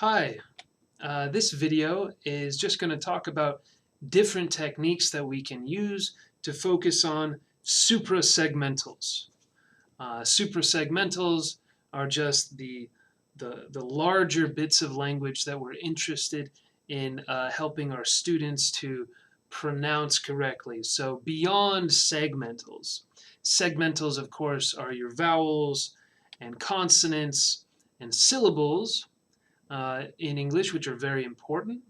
Hi, this video is just going to talk about different techniques that we can use to focus on suprasegmentals. Suprasegmentals are just the larger bits of language that we're interested in helping our students to pronounce correctly. So beyond segmentals. Segmentals, of course, are your vowels and consonants and syllables in English, which are very important,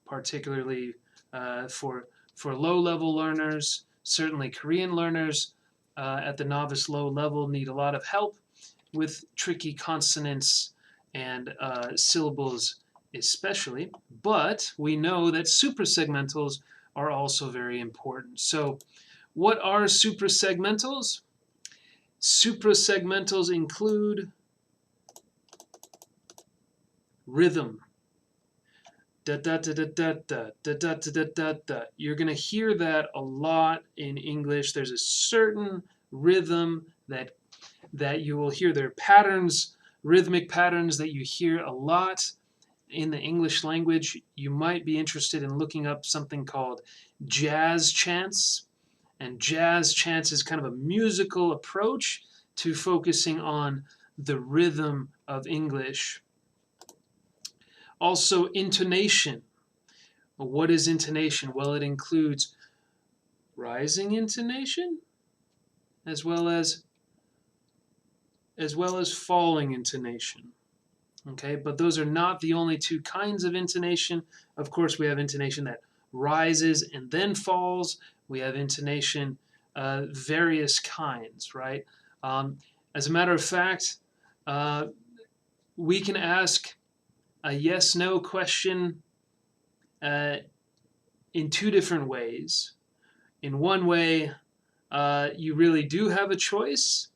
particularly for low-level learners. Certainly Korean learners at the novice low level need a lot of help with tricky consonants and syllables especially, but we know that suprasegmentals are also very important. So what are suprasegmentals? Suprasegmentals include rhythm. Da, da, da, da, da, da, da, da, da, da, da. You're going to hear that a lot in English. There's a certain rhythm that you will hear. There are patterns, rhythmic patterns that you hear a lot in the English language. You might be interested in looking up something called jazz chants. And jazz chants is kind of a musical approach to focusing on the rhythm of English. Also, intonation. What is intonation? Well, it includes rising intonation as well as falling intonation. Okay, but those are not the only two kinds of intonation. Of course, we have intonation that rises and then falls. We have intonation, various kinds, right? As a matter of fact, we can ask a yes-no question in two different ways. In one way, you really do have a choice.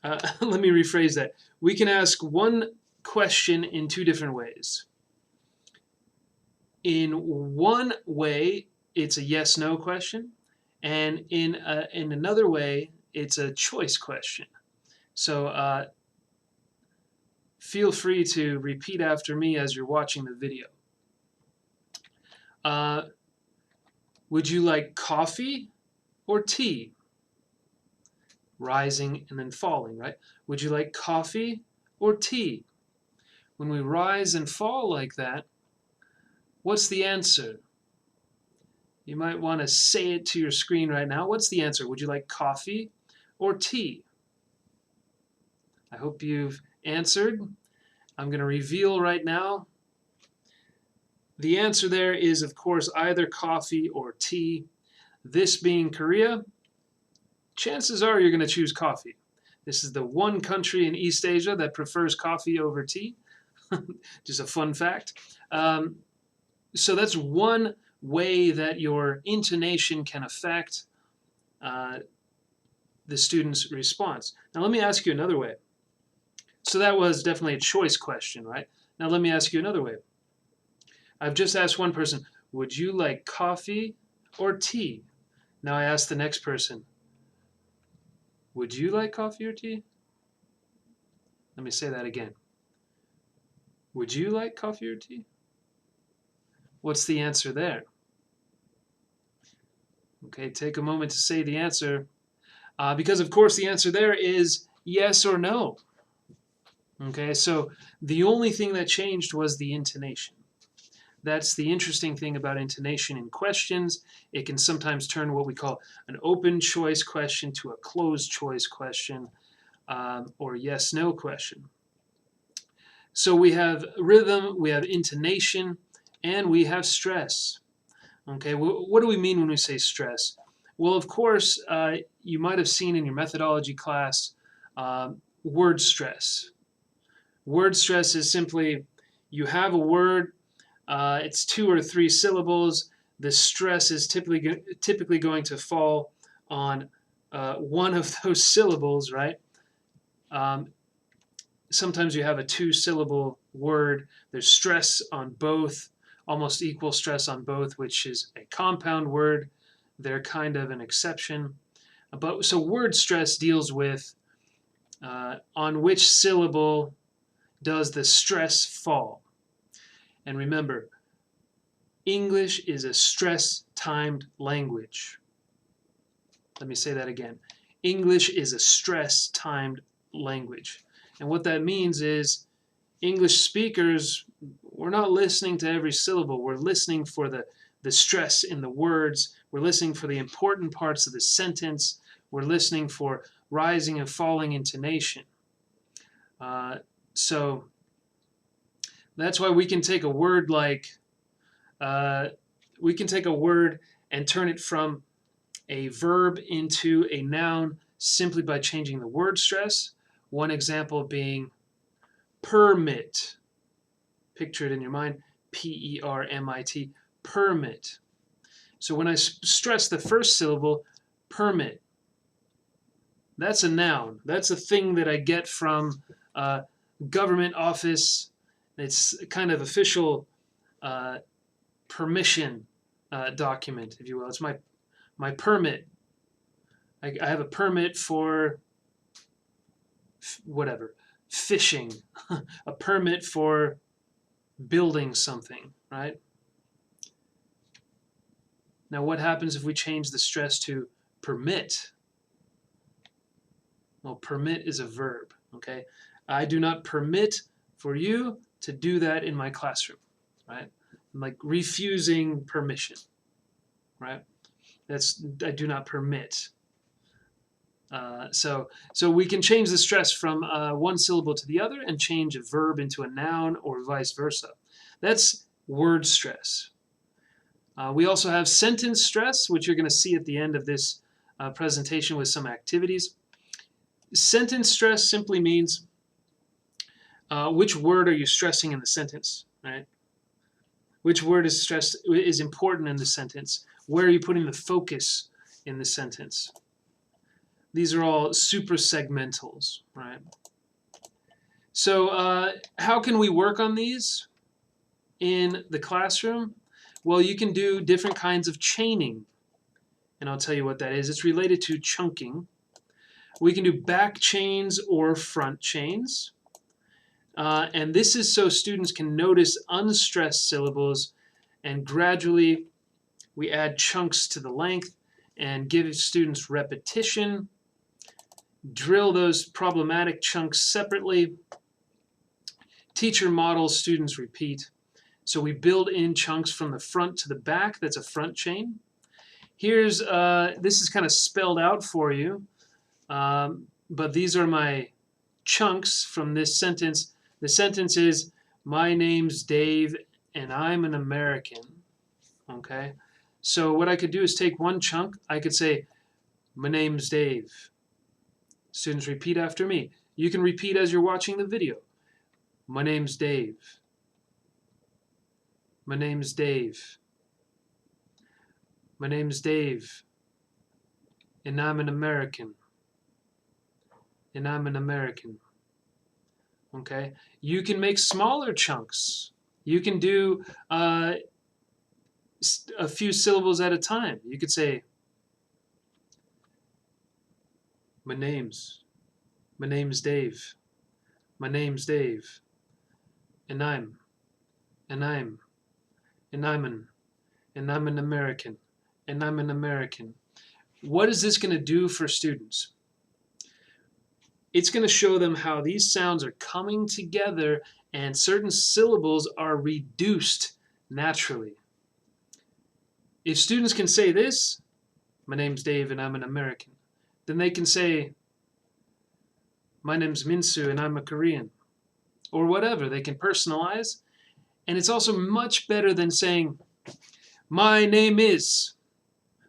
Let me rephrase that. We can ask one question in two different ways. In one way, it's a yes-no question, and in another way, it's a choice question. So feel free to repeat after me as you're watching the video. Would you like coffee or tea? Rising and then falling, right? Would you like coffee or tea? When we rise and fall like that, what's the answer? You might want to say it to your screen right now. What's the answer? Would you like coffee or tea? I hope you've answered. I'm going to reveal right now. The answer there is, of course, either coffee or tea. This being Korea, chances are you're going to choose coffee. This is the one country in East Asia that prefers coffee over tea. Just a fun fact. So that's one way that your intonation can affect the student's response. Now let me ask you another way. So that was definitely a choice question, right? Now let me ask you another way. I've just asked one person, would you like coffee or tea? Now I ask the next person, would you like coffee or tea? Let me say that again. Would you like coffee or tea? What's the answer there? Okay, take a moment to say the answer. Because, of course, the answer there is yes or no. Okay, so the only thing that changed was the intonation. That's the interesting thing about intonation in questions. It can sometimes turn what we call an open choice question to a closed choice question or yes-no question. So we have rhythm, we have intonation, and we have stress. Okay, what do we mean when we say stress? Well, of course, you might have seen in your methodology class word stress. Word stress is simply you have a word, it's 2 or 3 syllables. The stress is typically going to fall on one of those syllables, right? Sometimes you have a 2-syllable word. There's stress on both, almost equal stress on both, which is a compound word. They're kind of an exception. So word stress deals with on which syllable does the stress fall. And remember, English is a stress-timed language. Let me say that again. English is a stress-timed language. And what that means is English speakers, we're not listening to every syllable. We're listening for the stress in the words. We're listening for the important parts of the sentence. We're listening for rising and falling intonation. So that's why we can take a word like, we can take a word and turn it from a verb into a noun simply by changing the word stress. One example being permit. Picture it in your mind, P-E-R-M-I-T, permit. So when I stress the first syllable, permit, that's a noun. That's a thing that I get from a government office. It's a kind of official permission document, if you will. It's my permit. I have a permit for whatever, fishing, a permit for building something, right? Now what happens if we change the stress to permit? Well, permit is a verb, okay? I do not permit for you to do that in my classroom, right? I'm like refusing permission, right? I do not permit. So we can change the stress from one syllable to the other and change a verb into a noun or vice versa. That's word stress. We also have sentence stress, which you're going to see at the end of this presentation with some activities. Sentence stress simply means which word are you stressing in the sentence, right? Which word is important in the sentence? Where are you putting the focus in the sentence? These are all suprasegmentals, right? So how can we work on these in the classroom? Well, you can do different kinds of chaining, and I'll tell you what that is. It's related to chunking. We can do back chains or front chains. And this is so students can notice unstressed syllables, and gradually we add chunks to the length and give students repetition. Drill those problematic chunks separately. Teacher models, students repeat. So we build in chunks from the front to the back. That's a front chain. Here's, this is kind of spelled out for you, but these are my chunks from this sentence. The sentence is, my name's Dave and I'm an American, okay? So what I could do is take one chunk. I could say, my name's Dave. Students repeat after me. You can repeat as you're watching the video. My name's Dave. My name's Dave. My name's Dave. And I'm an American. And I'm an American. Okay? You can make smaller chunks. You can do a few syllables at a time. You could say, my name's Dave. My name's Dave. And I'm an American. And I'm an American. What is this going to do for students? It's going to show them how these sounds are coming together and certain syllables are reduced naturally. If students can say this, my name's Dave and I'm an American, then they can say, my name's Minsu and I'm a Korean, or whatever. They can personalize. And it's also much better than saying, my name is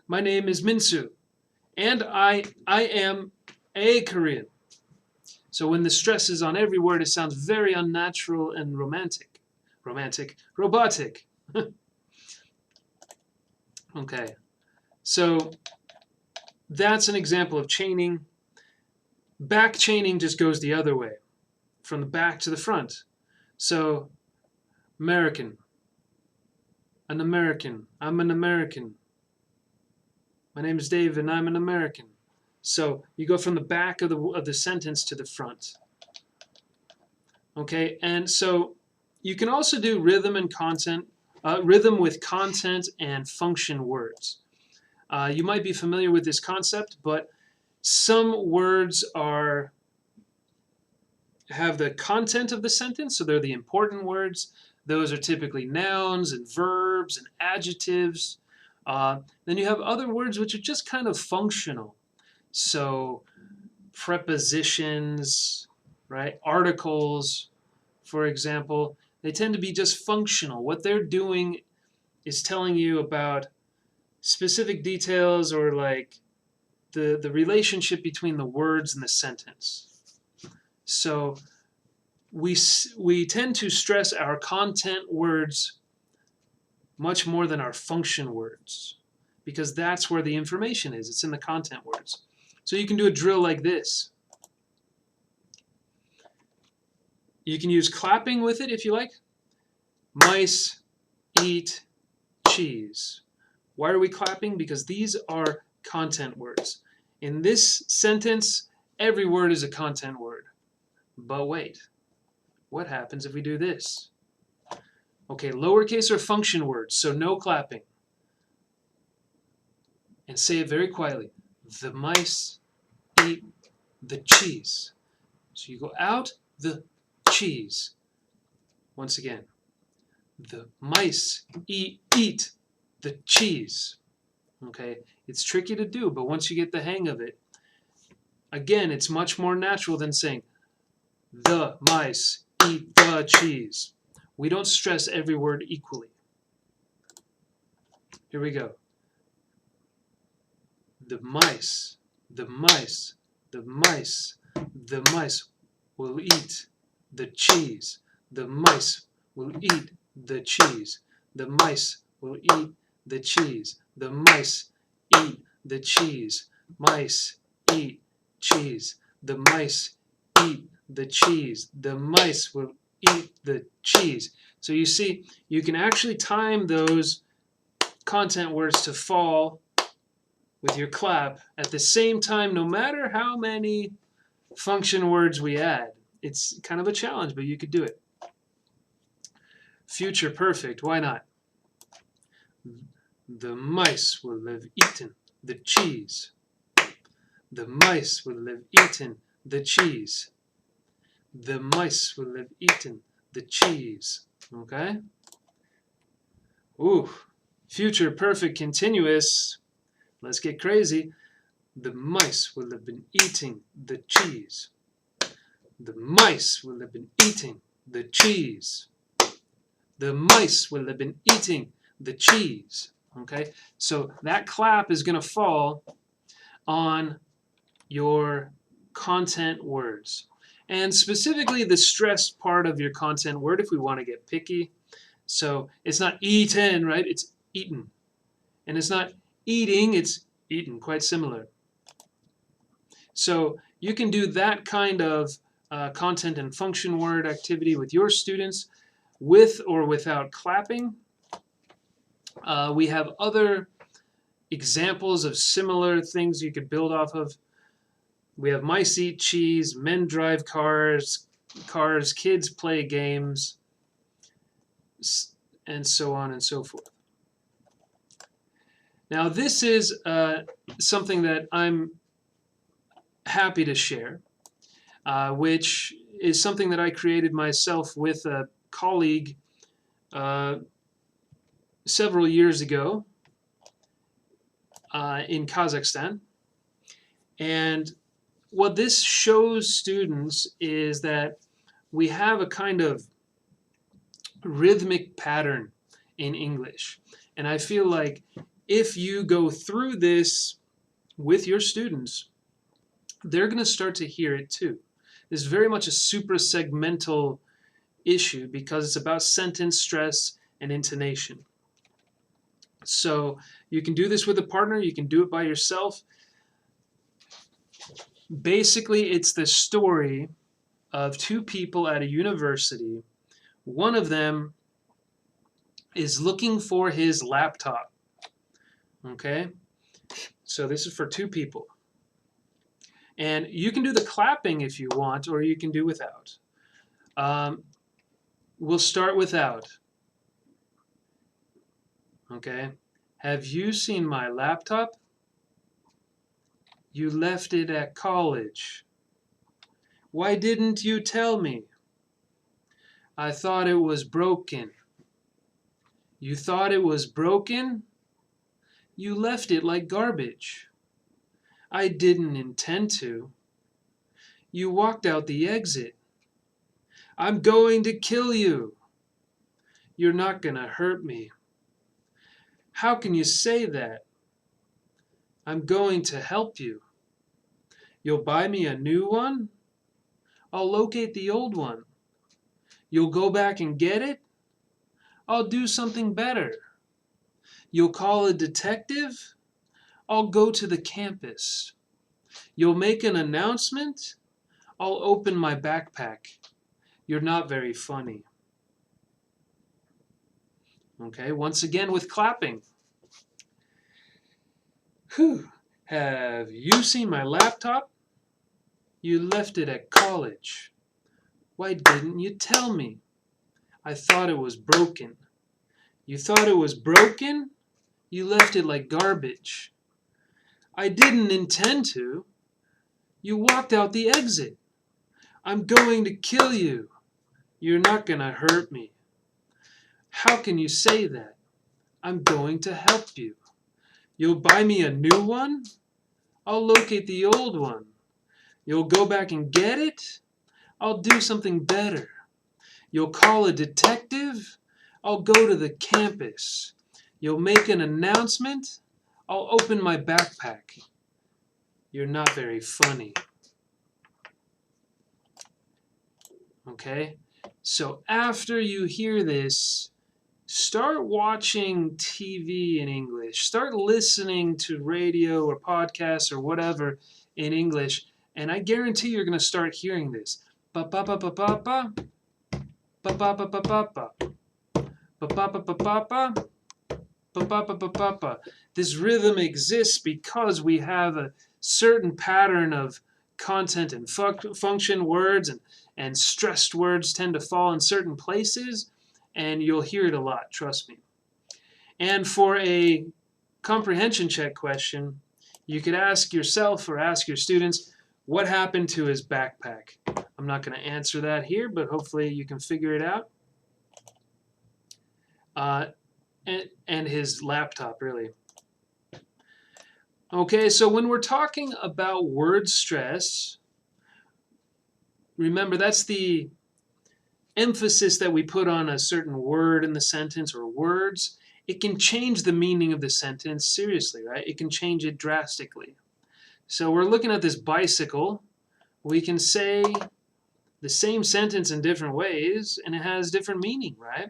Minsu, and I am a Korean. So when the stress is on every word, it sounds very unnatural and robotic. Okay, so that's an example of chaining. Back chaining just goes the other way, from the back to the front. So, American, an American, I'm an American. My name is Dave and I'm an American. So you go from the back of the sentence to the front. Okay, and so you can also do rhythm and content, rhythm with content and function words. You might be familiar with this concept, but some words have the content of the sentence, so they're the important words. Those are typically nouns and verbs and adjectives. Then you have other words which are just kind of functional. So prepositions, right? Articles, for example, they tend to be just functional. What they're doing is telling you about specific details or like the relationship between the words in the sentence. So we tend to stress our content words much more than our function words because that's where the information is. It's in the content words. So you can do a drill like this. You can use clapping with it if you like. Mice eat cheese. Why are we clapping? Because these are content words. In this sentence, every word is a content word. But wait, what happens if we do this? Okay, lowercase or function words, so no clapping. And say it very quietly. The mice eat the cheese. So you go out the cheese. Once again, the mice eat the cheese. Okay, it's tricky to do, but once you get the hang of it, again, it's much more natural than saying the mice eat the cheese. We don't stress every word equally. Here we go. The mice, the mice, the mice, the mice will eat the cheese. The mice will eat the cheese. The mice will eat the cheese. The mice eat the cheese. Mice eat cheese. The mice eat the cheese. The mice will eat the cheese. So you see, you can actually time those content words to fall with your clap at the same time, no matter how many function words we add. It's kind of a challenge, but you could do it. Future perfect, why not? The mice will have eaten the cheese. The mice will have eaten the cheese. The mice will have eaten the cheese. Okay? Ooh, future perfect continuous. Let's get crazy. The mice will have been eating the cheese. The mice will have been eating the cheese. The mice will have been eating the cheese. Okay? So that clap is going to fall on your content words. And specifically the stressed part of your content word if we want to get picky. So it's not eaten, right? It's eaten. And it's not eating, it's eaten, quite similar. So you can do that kind of content and function word activity with your students with or without clapping. We have other examples of similar things you could build off of. We have mice eat cheese, men drive cars, kids play games, and so on and so forth. Now this is something that I'm happy to share, which is something that I created myself with a colleague several years ago in Kazakhstan. And what this shows students is that we have a kind of rhythmic pattern in English. And I feel like if you go through this with your students, they're going to start to hear it too. This is very much a suprasegmental issue because it's about sentence stress and intonation. So you can do this with a partner, you can do it by yourself. Basically, it's the story of two people at a university. One of them is looking for his laptop. Okay? So this is for two people. And you can do the clapping if you want, or you can do without. We'll start without. Okay. Have you seen my laptop? You left it at college. Why didn't you tell me? I thought it was broken. You thought it was broken? You left it like garbage. I didn't intend to. You walked out the exit. I'm going to kill you. You're not gonna hurt me. How can you say that? I'm going to help you. You'll buy me a new one? I'll locate the old one. You'll go back and get it? I'll do something better. You'll call a detective? I'll go to the campus. You'll make an announcement? I'll open my backpack. You're not very funny. Okay, once again with clapping. Whew. Have you seen my laptop? You left it at college. Why didn't you tell me? I thought it was broken. You thought it was broken? You left it like garbage. I didn't intend to. You walked out the exit. I'm going to kill you. You're not gonna hurt me. How can you say that? I'm going to help you. You'll buy me a new one? I'll locate the old one. You'll go back and get it? I'll do something better. You'll call a detective? I'll go to the campus. You'll make an announcement? I'll open my backpack. You're not very funny. Okay? So after you hear this, start watching TV in English. Start listening to radio or podcasts or whatever in English, and I guarantee you're going to start hearing this. Ba ba ba ba ba ba. Ba ba ba ba ba ba. Ba ba ba ba ba ba. Ba ba ba ba ba ba. This rhythm exists because we have a certain pattern of content and function words, and stressed words tend to fall in certain places, and you'll hear it a lot, trust me. And for a comprehension check question, you could ask yourself or ask your students, what happened to his backpack? I'm not going to answer that here, but hopefully you can figure it out. And his laptop, really. Okay, so when we're talking about word stress, remember that's the emphasis that we put on a certain word in the sentence or words. It can change the meaning of the sentence seriously, right? It can change it drastically. So we're looking at this bicycle. We can say the same sentence in different ways, and it has different meaning, right?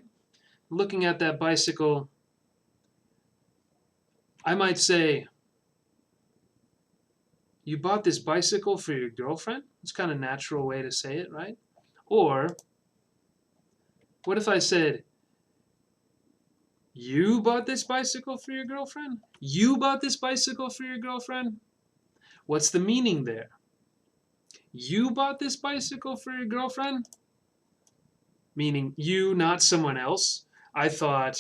Looking at that bicycle, I might say, you bought this bicycle for your girlfriend? It's kind of a natural way to say it, right? Or, what if I said, you bought this bicycle for your girlfriend? You bought this bicycle for your girlfriend? What's the meaning there? You bought this bicycle for your girlfriend? Meaning you, not someone else. I thought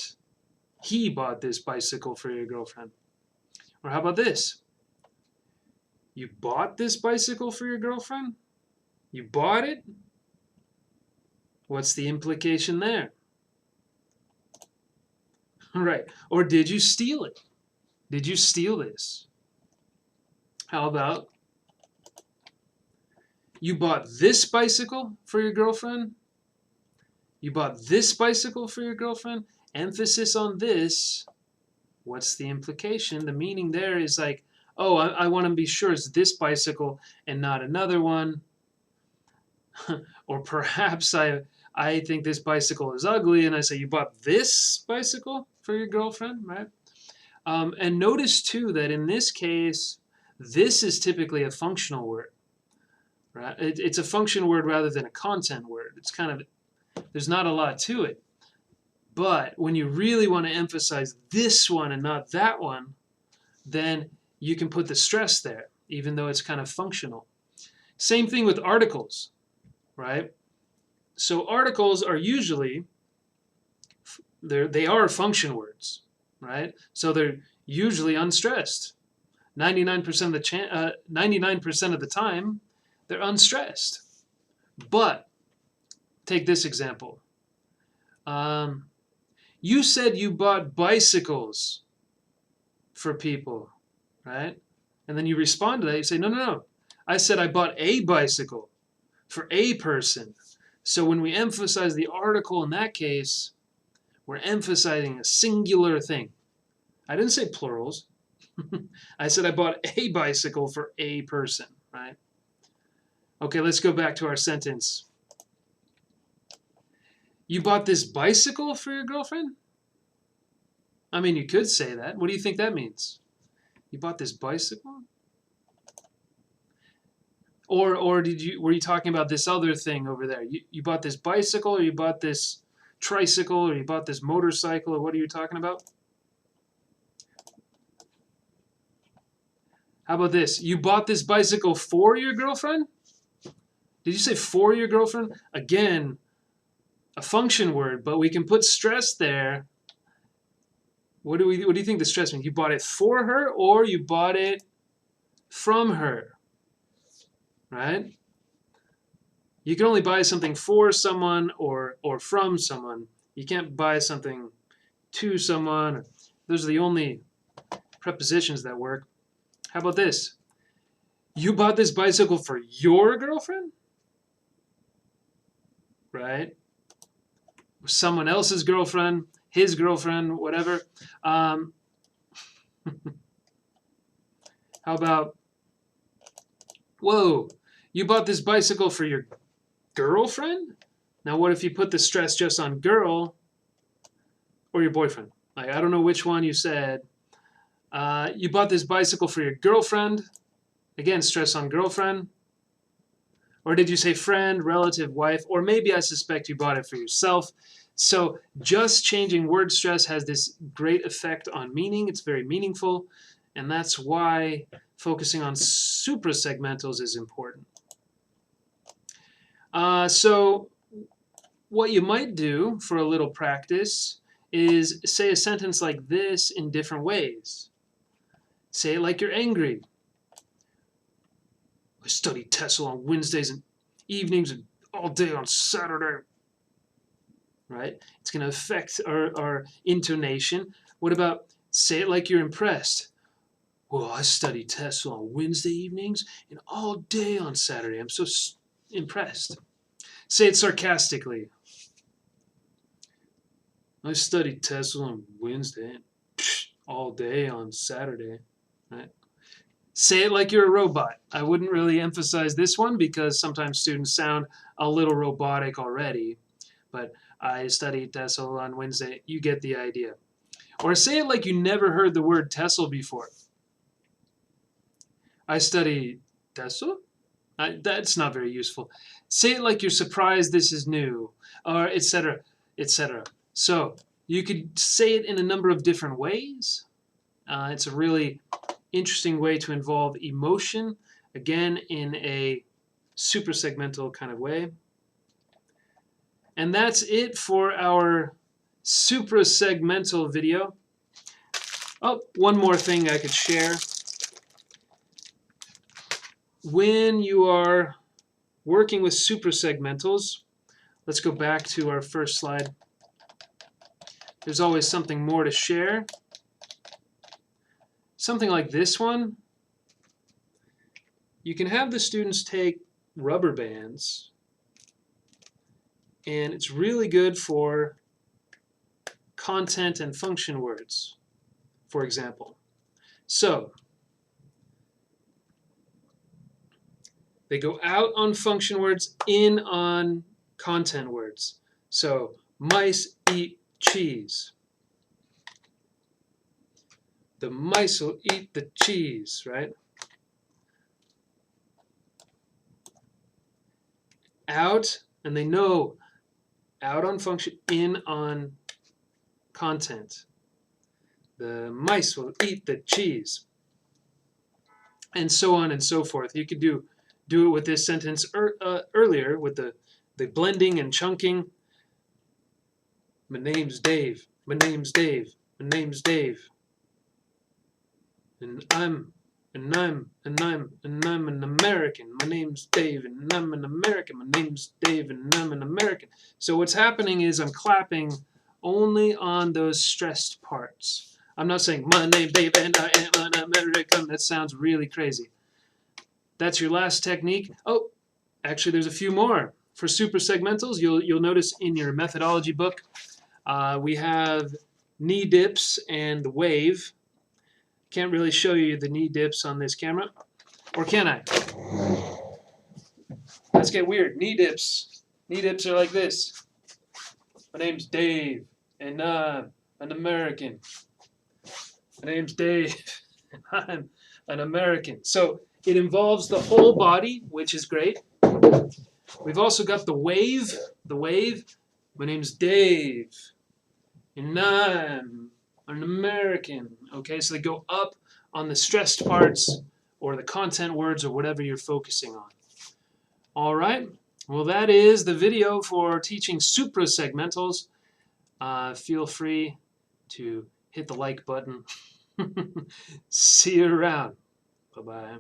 he bought this bicycle for your girlfriend. Or how about this? You bought this bicycle for your girlfriend? You bought it? What's the implication there? Right. Or did you steal it? Did you steal this? How about you bought this bicycle for your girlfriend? You bought this bicycle for your girlfriend? Emphasis on this. What's the implication? The meaning there is like, oh, I want to be sure it's this bicycle and not another one. Or perhaps I think this bicycle is ugly, and I say, you bought this bicycle for your girlfriend, right? And notice, too, that in this case, this is typically a functional word, right? It's a function word rather than a content word. It's kind of, there's not a lot to it. But when you really want to emphasize this one and not that one, then you can put the stress there, even though it's kind of functional. Same thing with articles, right? So articles are usually, they are function words, right? So they're usually unstressed. 99% of the 99% of the time, they're unstressed. But take this example. You said you bought bicycles for people, right? And then you respond to that. You say, no, no, no. I said I bought a bicycle for a person. So when we emphasize the article in that case, we're emphasizing a singular thing. I didn't say plurals. I said I bought a bicycle for a person, right? Okay, let's go back to our sentence. You bought this bicycle for your girlfriend? I mean, you could say that. What do you think that means? You bought this bicycle? Or were you talking about this other thing over there? You bought this bicycle, or you bought this tricycle, or you bought this motorcycle, or what are you talking about? How about this? You bought this bicycle for your girlfriend? Did you say for your girlfriend? Again, a function word, but we can put stress there. What do you think the stress means? You bought it for her, or you bought it from her, right? You can only buy something for someone or from someone. You can't buy something to someone. Those are the only prepositions that work. How about this? You bought this bicycle for your girlfriend? Right? Someone else's girlfriend, his girlfriend, whatever. How about, whoa, you bought this bicycle for your girlfriend? Now what if you put the stress just on girl or your boyfriend? Like, I don't know which one you said. You bought this bicycle for your girlfriend. Again, stress on girlfriend. Or did you say friend, relative, wife? Or maybe I suspect you bought it for yourself. So just changing word stress has this great effect on meaning. It's very meaningful. And that's why focusing on suprasegmentals is important. So what you might do for a little practice is say a sentence like this in different ways. Say it like you're angry. I study TESOL on Wednesdays and evenings and all day on Saturday. Right? It's going to affect our intonation. What about say it like you're impressed? Well, I study TESOL on Wednesday evenings and all day on Saturday. I'm so impressed. Say it sarcastically. I study TESOL on Wednesday and all day on Saturday. Right? Say it like you're a robot. I wouldn't really emphasize this one because sometimes students sound a little robotic already. But I study TESOL on Wednesday. You get the idea. Or say it like you never heard the word TESOL before. I study TESOL? That's not very useful. Say it like you're surprised this is new, or etc., etc. So you could say it in a number of different ways. It's a really interesting way to involve emotion, again, in a suprasegmental kind of way. And that's it for our suprasegmental video. Oh, one more thing I could share. When you are working with suprasegmentals, let's go back to our first slide. There's always something more to share. Something like this one. You can have the students take rubber bands, and it's really good for content and function words, for example. So they go out on function words, in on content words. So mice eat cheese. The mice will eat the cheese, right? Out, and they know out on function, in on content. The mice will eat the cheese. And so on and so forth. You could do it with this sentence earlier with the the blending and chunking. My name's Dave. My name's Dave. My name's Dave. And I'm an American. My name's Dave, and I'm an American. My name's Dave, and I'm an American. So what's happening is I'm clapping only on those stressed parts. I'm not saying my name's Dave and I am an American. That sounds really crazy. That's your last technique. Oh, actually, there's a few more. For suprasegmentals, you'll notice in your methodology book, we have knee dips and the wave. Can't really show you the knee dips on this camera, or can I? Let's get weird. Knee dips. Knee dips are like this. My name's Dave, and I'm an American. My name's Dave, and I'm an American. So it involves the whole body, which is great. We've also got the wave. The wave. My name's Dave, and I'm an American. Okay, so they go up on the stressed parts or the content words or whatever you're focusing on. All right, well, that is the video for teaching suprasegmentals. Feel free to hit the like button. See you around. Bye-bye.